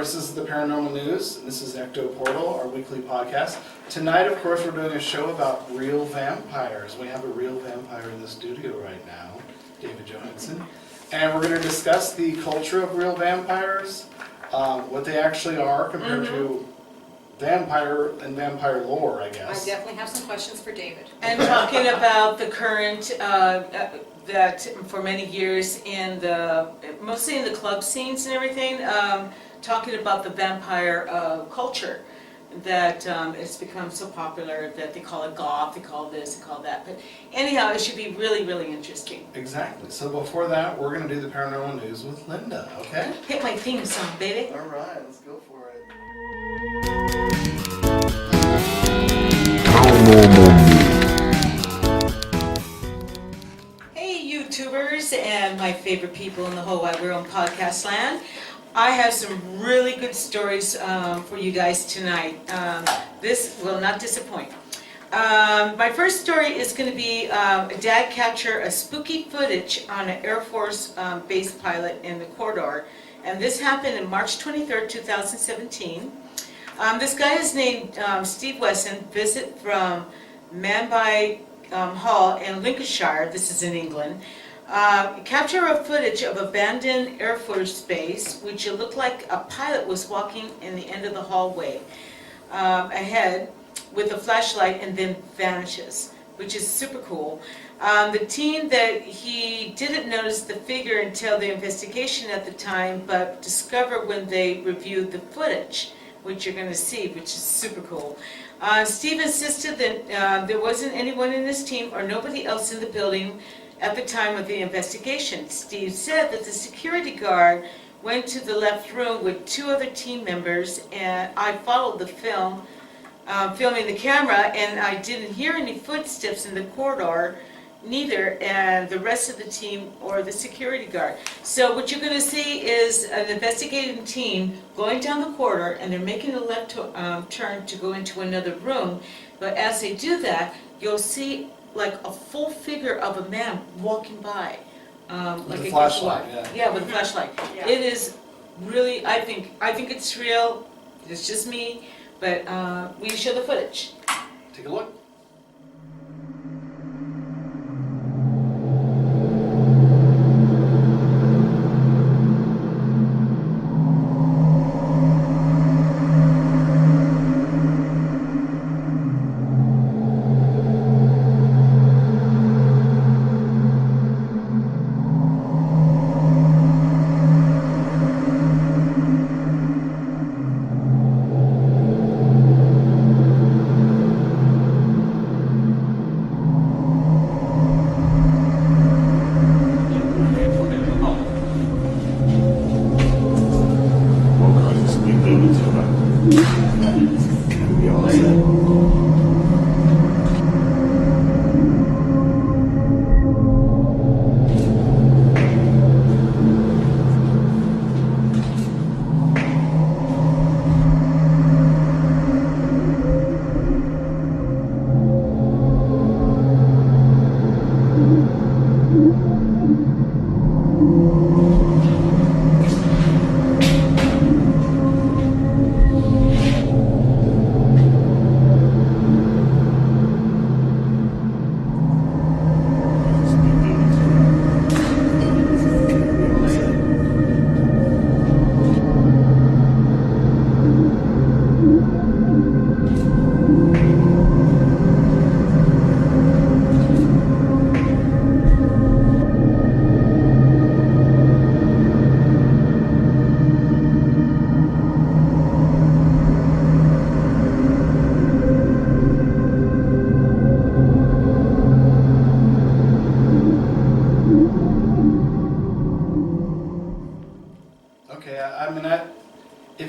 This is the Paranormal News, and this is Ecto Portal, our weekly podcast. Tonight, of course, we're doing a show about real vampires. We have a real vampire in the studio right now, David Johansson. And we're going to discuss the culture of real vampires, what they actually are compared to vampire and vampire lore, I guess. I definitely have some questions for David. And talking about the current, that for many years in mostly in the club scenes and everything, talking about the vampire culture that it's become so popular that they call it goth, they call this, they call that. But anyhow, it should be really, really interesting. Exactly. So before that, we're going to do the Paranormal News with Linda, okay? Hit my theme song, baby. All right, let's go for it. Hey, YouTubers and my favorite people in the whole wide world in podcast land. I have some really good stories for you guys tonight. This will not disappoint. My first story is going to be a dad captured a spooky footage on an Air Force base pilot in the corridor. And this happened on March 23rd, 2017. This guy is named Steve Wesson, visit from Manby Hall in Lincolnshire, this is in England. Capture a footage of abandoned Air Force base, which it looked like a pilot was walking in the end of the hallway ahead with a flashlight and then vanishes, which is super cool. The team that he didn't notice the figure until the investigation at the time, but discovered when they reviewed the footage, which you're going to see, which is super cool. Steve insisted that there wasn't anyone in his team or nobody else in the building at the time of the investigation. Steve said that the security guard went to the left room with two other team members, and I followed the filming the camera, and I didn't hear any footsteps in the corridor, neither, and the rest of the team or the security guard. So what you're going to see is an investigating team going down the corridor, and they're making a left turn to go into another room, but as they do that, you'll see like a full figure of a man walking by. With a flashlight, yeah. With a flashlight. Yeah. It is really, I think it's real, it's just me, but will you show the footage? Take a look.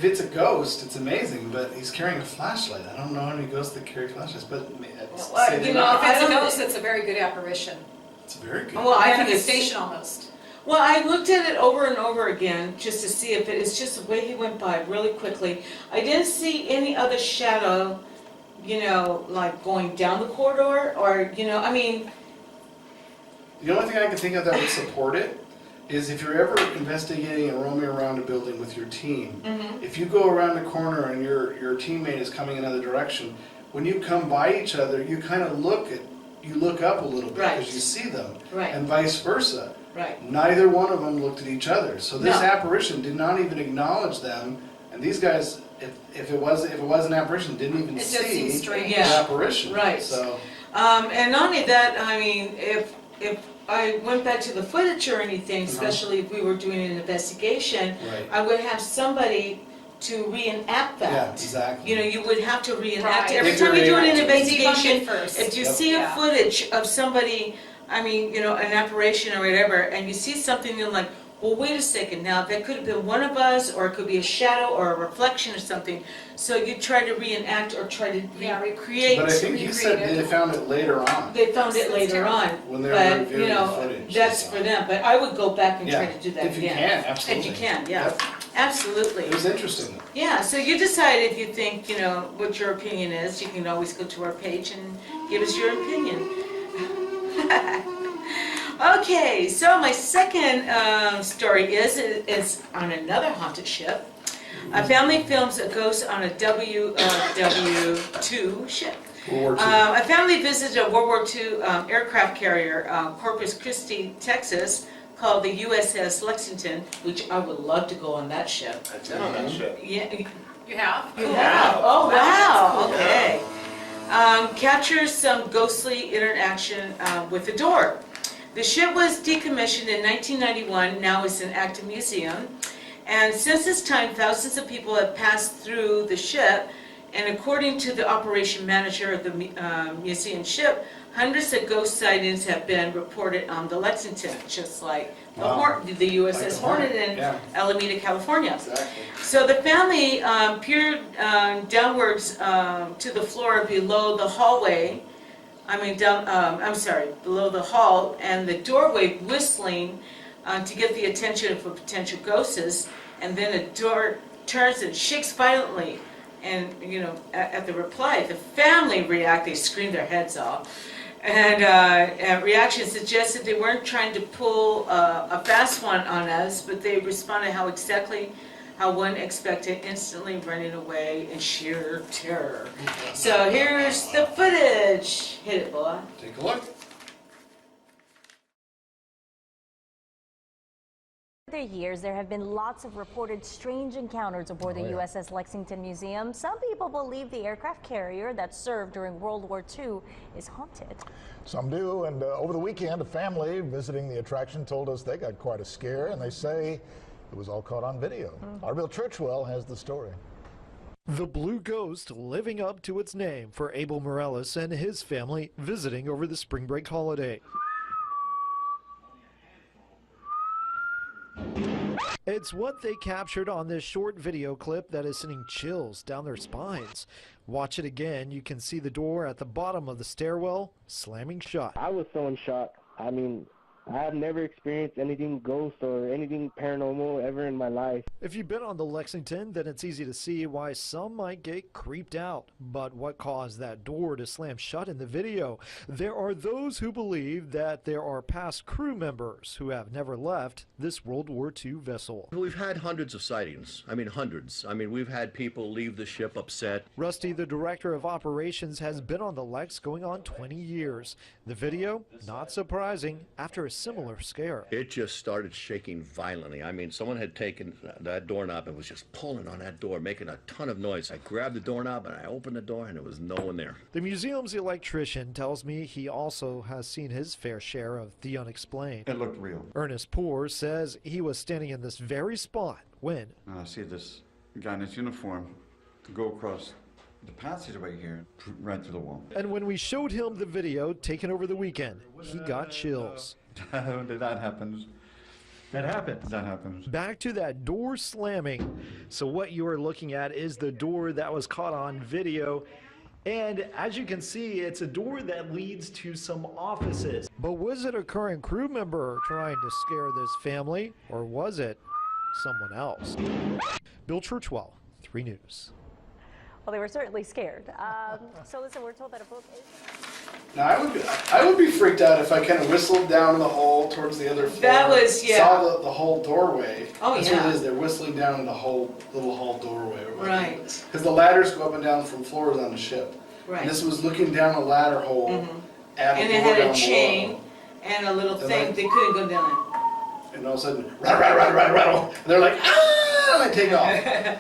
if it's a ghost, it's amazing, but he's carrying a flashlight. I don't know any ghosts that carry flashlights, but Well, you know, If it's a ghost, it's a very good apparition. it's very good. Well, I think it's Manifestation almost. Well, I looked at it over and over again just to see if it's just the way he went by really quickly. I didn't see any other shadow, you know, like going down the corridor or, you know, I mean. The only thing I can think of that would support it is if you're ever investigating and roaming around a building with your team, if you go around a corner and your teammate is coming another direction, when you come by each other, you kind of look up a little bit Right. because you see them, Right. and vice versa. Right. Neither one of them looked at each other, so this No. apparition did not even acknowledge them. And these guys, if it was an apparition, didn't even It just see seems strange. the Yeah. apparition. Right. So And not only that, I mean, if I went back to the footage or anything, especially if we were doing an investigation, right. I would have somebody to reenact that. Yeah, exactly. You know, you would have to reenact Right. every If time you're you do an able to. investigation. Debunk it first. If you Yep. see a Yeah. footage of somebody, I mean, you know, an apparition or whatever, and you see something, you're like, well, wait a second, now that could have been one of us, or it could be a shadow or a reflection or something. So you try to reenact or try to Yeah, recreate. But I think he said recreated. they found it later on. They found it That's later terrible. on, When they were but, reviewing you the know, footage, that's so. for them. But I would go back and try Yeah, to do that if you again. can, absolutely. If you can, yeah, Yep. absolutely. It was interesting. Yeah, so you decide if you think, you know, what your opinion is. You can always go to our page and give us your opinion. Okay, so my second story is on another haunted ship. A family films a ghost on a WW2 ship. World War II. A family visited a World War II aircraft carrier, Corpus Christi, Texas, called the USS Lexington, which I would love to go on that ship. I've been on that ship. Yeah, You have? you Cool. have? Oh, wow, Wow, okay. Captures some ghostly interaction with the door. The ship was decommissioned in 1991, now it's an active museum. And since this time, thousands of people have passed through the ship, and according to the operation manager of the museum ship, hundreds of ghost sightings have been reported on the Lexington, just like the, Wow. the USS Like the Hornet Hornet, in yeah. Alameda, California. Exactly. So the family peered downwards to the floor below the hallway, below the hall, and the doorway whistling to get the attention of potential ghosts, and then the door turns and shakes violently, and, you know, at the reply, the family react, they scream their heads off. And reaction suggested they weren't trying to pull a fast one on us, but they responded how one expected, instantly running away in sheer terror. So here's the footage. Hit it, boy. Take a look. Over the years, there have been lots of reported strange encounters aboard the USS Lexington Museum. Some people believe the aircraft carrier that served during World War II is haunted. Some do, and over the weekend, a family visiting the attraction told us they got quite a scare, and they say it was all caught on video. Our Bill Churchwell has the story. The Blue Ghost living up to its name for Abel Morales and his family visiting over the spring break holiday. It's what they captured on this short video clip that is sending chills down their spines. Watch it again, you can see the door at the bottom of the stairwell slamming shut. I was so in shock. I mean, I have never experienced anything ghost or anything paranormal ever in my life. If you've been on the Lexington, then it's easy to see why some might get creeped out. But what caused that door to slam shut in the video? There are those who believe that there are past crew members who have never left this World War II vessel. We've had hundreds of sightings. I mean, hundreds. I mean, we've had people leave the ship upset. Rusty, the director of operations, has been on the Lex going on 20 years. The video, not surprising, after a similar scare. It just started shaking violently. I mean, someone had taken that doorknob and was just pulling on that door, making a ton of noise. I grabbed the doorknob and I opened the door and there was no one there. The museum's electrician tells me he also has seen his fair share of the unexplained. It looked real. Ernest Poor says he was standing in this very spot when And I see this guy in his uniform go across the passageway here, right through the wall. And when we showed him the video taken over the weekend, he got chills. When did that happen? That happened. That happens. Back to that door slamming. So what you are looking at is the door that was caught on video. And as you can see, it's a door that leads to some offices. But was it a current crew member trying to scare this family, or was it someone else? Bill Churchwell, 3 News. Well, they were certainly scared. So listen, we're told that a book is... Now, I would be freaked out if I kind of whistled down the hole towards the other floor. That was, yeah. Saw the whole doorway. Oh, That's yeah. what it is. They're whistling down the whole little hall doorway. Right. Because the ladders go up and down from floors on the ship. Right. And this was looking down a ladder hole at And the it door had down a chain below. and a little And thing. like- They couldn't go down And all of a sudden, rattle. And they're like, ah! And they take off. it.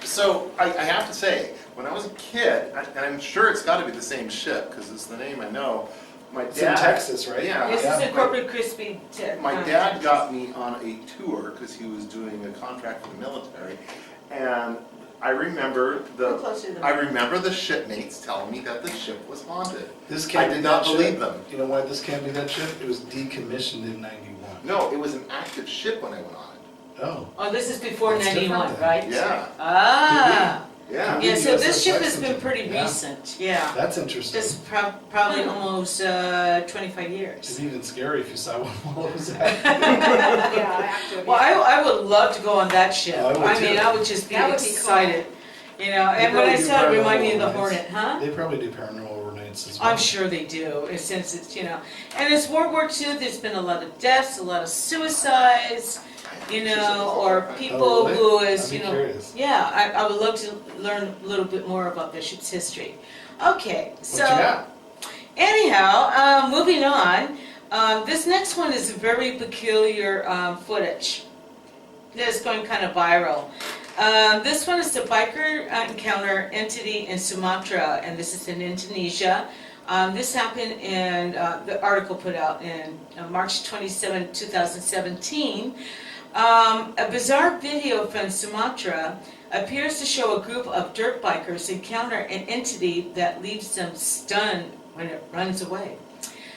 So I have to say, when I was a kid, and I'm sure it's got to be the same ship because it's the name I know. My It's dad, in Texas, right? Yeah. This Yeah. is a Corporate Crispy. My dad got me on a tour because he was doing a contract for the military, and I remember Come closer to the the shipmates telling me that the ship was haunted. This can't I be did that not ship. believe them. You know why this can't be that ship? It was decommissioned in 91. No, it was an active ship when I went on it. Oh. Oh, this is before That's different 91, then. right? Yeah. Ah. Yeah. Yeah, so this USS ship has been Lexington. pretty Yeah. recent, yeah. That's interesting. Just probably almost 25 years. It'd be even scary if you saw one while it was at. Yeah, I have to Well, admit. I would love to go on that ship. Oh, I would I mean, too. I would just be That would be cool. excited. You know, They and when I probably do saw it, it reminded me of the paranormal Hornet, huh? They probably do paranormal overnights as well. I'm sure they do, since it's, you know, and it's World War II, there's been a lot of deaths, a lot of suicides, you know, or people Oh, really? who is, I'd be you know. curious. Yeah, I would love to learn a little bit more about the ship's history. Okay, What so. you got? Anyhow, moving on, this next one is very peculiar footage that's going kind of viral. This one is the biker encounter entity in Sumatra, and this is in Indonesia. This happened in, the article put out in March 27, 2017. A bizarre video from Sumatra appears to show a group of dirt bikers encounter an entity that leaves them stunned when it runs away.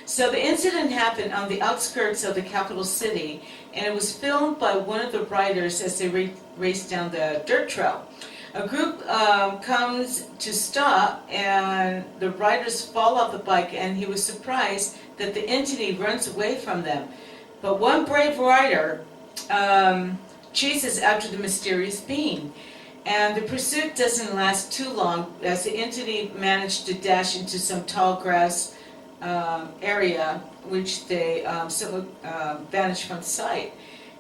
So the incident happened on the outskirts of the capital city, and it was filmed by one of the riders as they raced down the dirt trail. A group comes to stop, and the riders fall off the bike, and he was surprised that the entity runs away from them. But one brave rider chases after the mysterious being. And the pursuit doesn't last too long, as the entity managed to dash into some tall grass area, which they vanished from sight.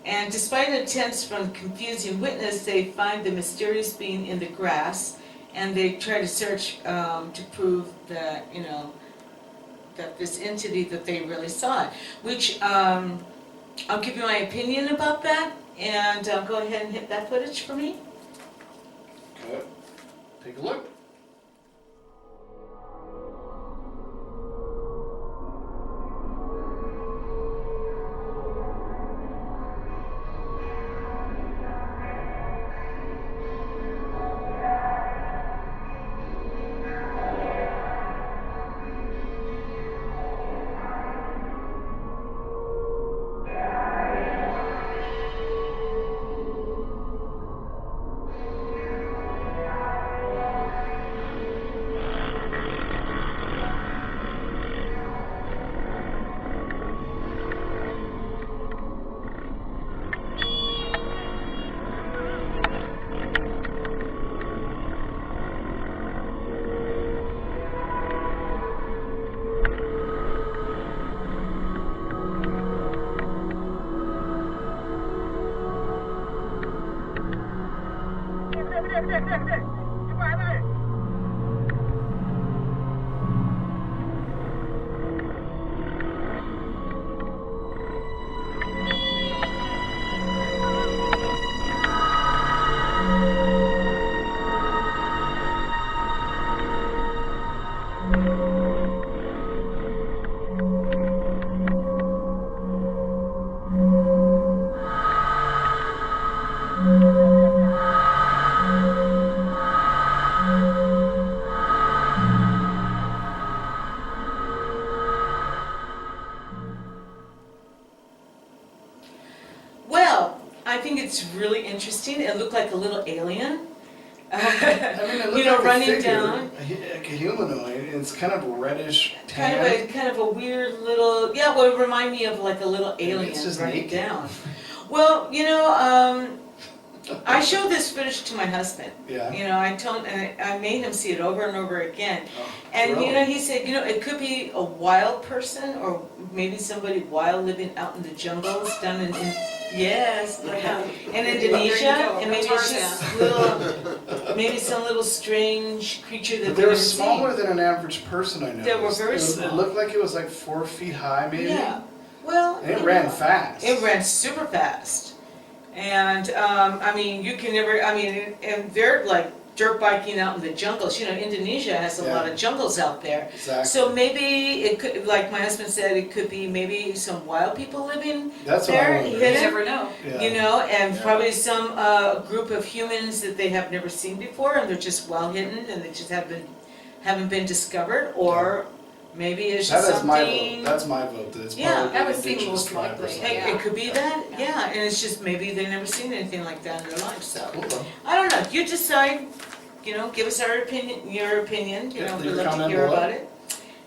And despite attempts from confusing witness, they find the mysterious being in the grass, and they try to search to prove that, you know, that this entity that they really saw, which I'll give you my opinion about that, and go ahead and hit that footage for me. Good. Take a look. I think it's really interesting. It looked like a little alien. I mean, it looked like running a figure, down. like a humanoid. It's kind of reddish tan. Kind of a weird little, yeah, well, it would remind me of like a little alien It's just running naked. down. Well, I showed this footage to my husband. Yeah. I made him see it over and over again. Oh, And, really? he said, it could be a wild person or maybe somebody wild living out in the jungles down in yes, in Indonesia. There you go, And maybe it's just maybe some little strange creature that But they were never seen. smaller than an average person, I noticed. They were very It small. looked like it was like 4 feet high, maybe. Yeah. Well, And it ran fast. It ran super fast. And, you can never, and they're like dirt biking out in the jungles. Indonesia has a Yeah. lot of jungles out there. Exactly. So maybe it could, like my husband said, it could be maybe some wild people living That's what I there, wondered. You hidden. never know. Yeah. And Yeah. probably some group of humans that they have never seen before, and they're just well hidden, and they just haven't been discovered, or maybe it's just That is my something. vote. That's my vote. That it's Yeah, probably that would seem indigenous most tribe or likely. something. It could be that, Yeah. yeah, and it's just maybe they've never seen anything like that in their life, so. Cool though. I don't know, you decide, give us your opinion, Yeah, we'd leave a love to comment hear below. about it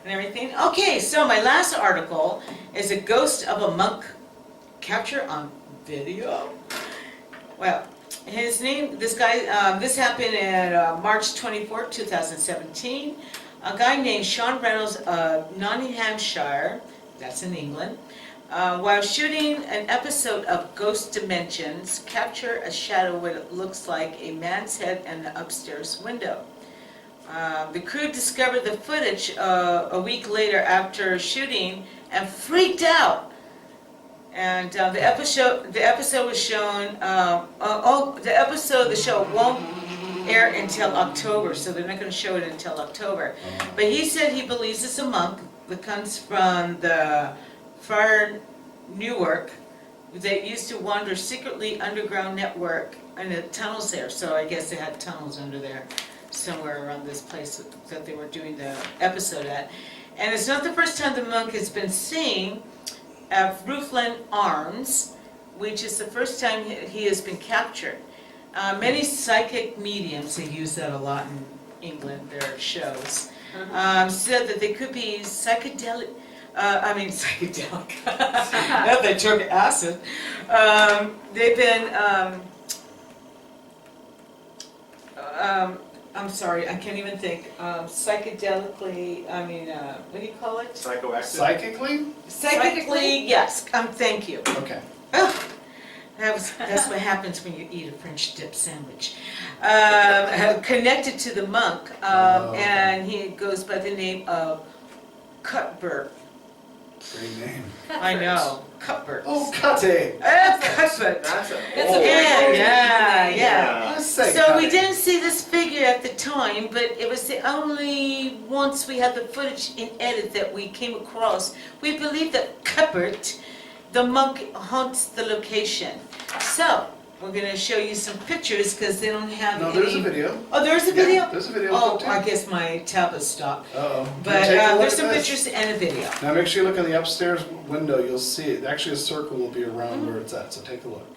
and everything. Okay, so my last article is a ghost of a monk captured on video. Well, this happened in March 24th, 2017. A guy named Sean Reynolds of Nottinghamshire, that's in England, while shooting an episode of Ghost Dimensions, captured a shadow what looks like a man's head in the upstairs window. The crew discovered the footage a week later after shooting and freaked out. And the episode was shown. The show won't air until October, so they're not going to show it until October. But he said he believes it's a monk that comes from the far Newark that used to wander secretly underground network in the tunnels there. So I guess they had tunnels under there somewhere around this place that they were doing the episode at. And it's not the first time the monk has been seen at Roofland Arms, which is the first time he has been captured. Many psychic mediums, they use that a lot in England, their shows, said that they could be psychedelic, that they took acid. They've been, I'm sorry, I can't even think, psychedelically, what do you call it? Psychoactive? Psychically? Psychically, yes, thank you. Okay. That's what happens when you eat a French dip sandwich. Connected to the monk, Okay. and he goes by the name of Cuthbert. Great name. I know, Cuthbert. Oh, Kate. Cuthbert. That's a That's a Yeah, very yeah, name. yeah. Let's say So we Kate. didn't see this figure at the time, but it was the only once we had the footage in edit that we came across. We believe that Cuthbert, the monk, haunts the location. So we're gonna show you some pictures because they don't have No, any. there's a video. Oh, there's a Yeah, video? there's a video Oh, of it, too. I guess my tablet stopped. Uh-oh. But Take a look there's at some this. pictures and a video. Now make sure you look in the upstairs window, you'll see it. Actually, a circle will be around where it's at, so take a look.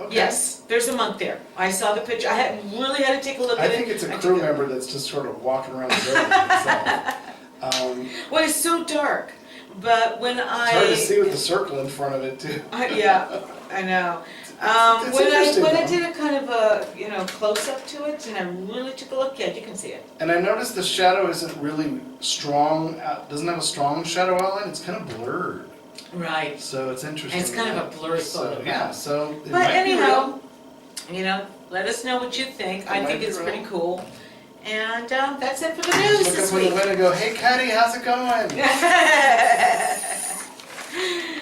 Okay. Yes, there's a monk there. I saw the picture. I really had to take a look I at it. think it's a I crew took a- member that's just sort of walking around the building itself. Well, it's so dark, but when It's hard to I, see with the circle in front of it too. yeah, I know. It's When interesting, I though. did a kind of a, close up to it, and I really took a look, yeah, you can see it. And I noticed the shadow isn't really strong, doesn't have a strong shadow outline, it's kind of blurred. Right. So it's interesting. And it's kind of a blurry So, photo. yeah, so it But might be anyhow, real. let us know what you think. It I might think be it's real. pretty cool. And that's it for the news Looking this for the week. win and go, hey Caddy, how's it going?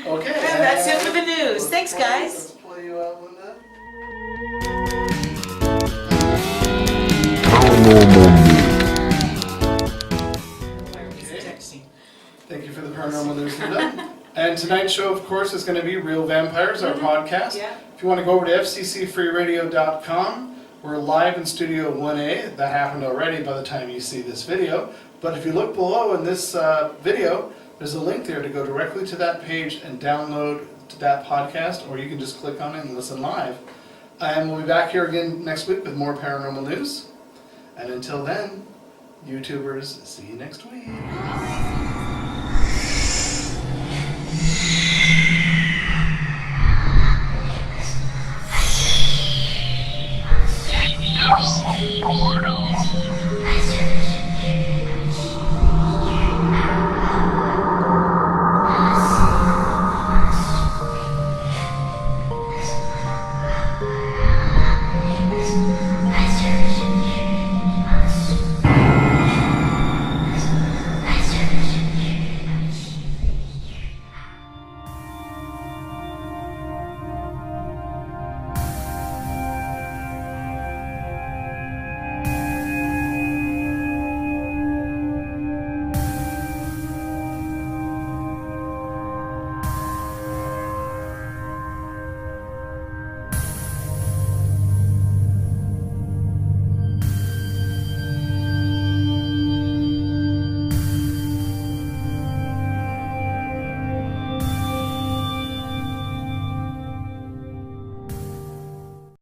Okay. And that's it for the and news. let's Thanks, play- guys. Let's play you out, Linda. Texting. Thank you for the paranormal news, Linda. And tonight's show, of course, is going to be Real Vampires, our podcast. Yeah. If you want to go over to fccfreeradio.com, we're live in Studio 1A. That happened already by the time you see this video. But if you look below in this video, there's a link there to go directly to that page and download that podcast, or you can just click on it and listen live. And we'll be back here again next week with more paranormal news. And until then, YouTubers, see you next week. Portal.